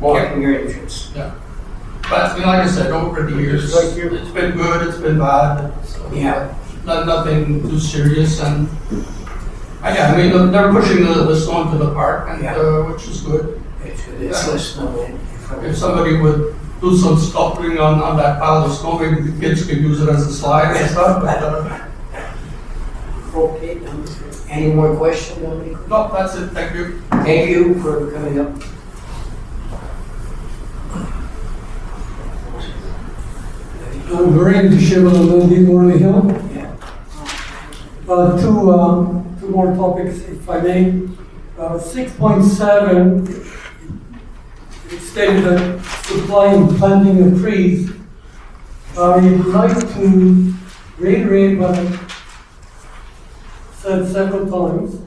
blocking your entrance. But, you know, like I said, over the years, it's been good, it's been bad. So, Yeah. nothing too serious, and yeah, I mean, they're pushing the snow into the park, and which is good. It's less snow in front of If somebody would do some sculpting on that pile of snow, maybe the kids could use it as a slide and stuff. But, Okay, any more questions, Dominic? no, that's it. Thank you. Thank you for coming up. I'm Brian DeShepler, Lindy Morley Hill. Yeah. Two more topics, if I may. 6.7, it stated that supply and planting of trees. I would like to reiterate what I said several times.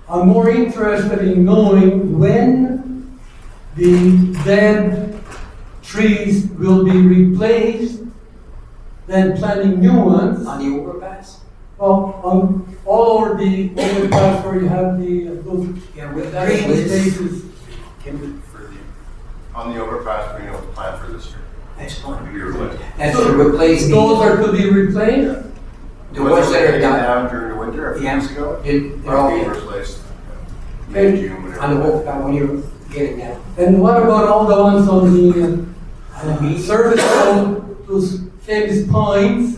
I'm more interested in knowing when the dead trees will be replaced than planting new ones. On the overpass? Well, all over the overpass where you have those Yeah, with that green list, spaces. can we, On the overpass, we know the plan for this year. that's fine. To be replaced. That's to replace Those the, are to be replaced? the ones that are taken done. down during the winter, a few Yeah. weeks ago, They're are all being in. replaced. May, June, On the whatever. overpass, when you're getting down. And what about all the ones on the On the beach? service road, those famous pines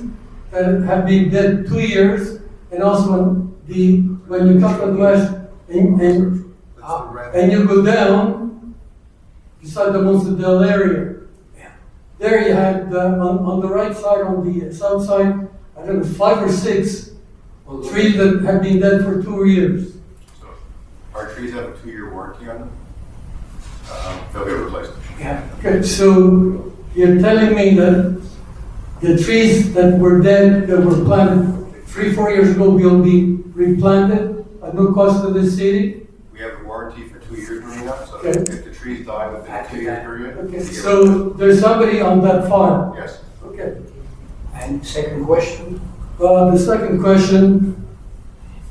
that have been dead 2 years? And also when you come from the west and you go down beside the Monsedale area. Yeah. There you had, on the right side, on the south side, I don't know, 5 or 6 trees that have been dead for 2 years. So our trees have a 2-year warranty on them. They'll be replaced. Yeah. Okay, so you're telling me that the trees that were dead, that were planted 3-4 years ago will be replanted at no cost to the city? We have a warranty for 2 years doing that, so Okay. if the trees die within a 2-year period. Okay, we get so there's somebody on that farm? Yes. Okay. And second question? The second question,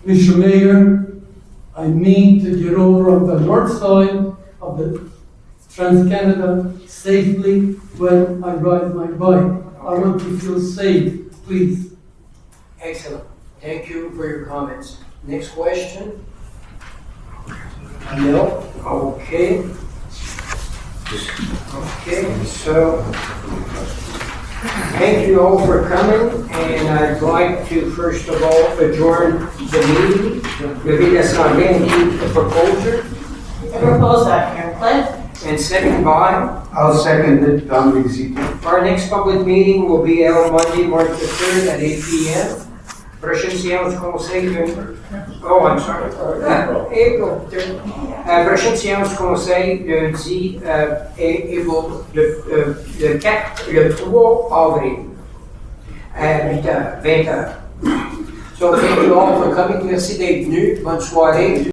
Mr. Mayor, I need to get over on the north side of the Trans-Canada safely when I ride my bike. I want to feel safe, please. Excellent. Thank you for your comments. Next question? No? Okay. Okay, so thank you all for coming, and I'd like to first of all adjourn the meeting. Lever l'Assemblée and keep the proposal, I propose that, Mayor Clint. and second by. I'll second it, Dominic Zito. Our next public meeting will be held Monday, March the 3rd at 8 p.m. Prochaine séance du conseil oh, I'm sorry. April 3rd. Prochaine séance du conseil lundi, le 3 avril à 8h, 20h. So thank you all for coming. Merci d'être venus. Bonne soirée.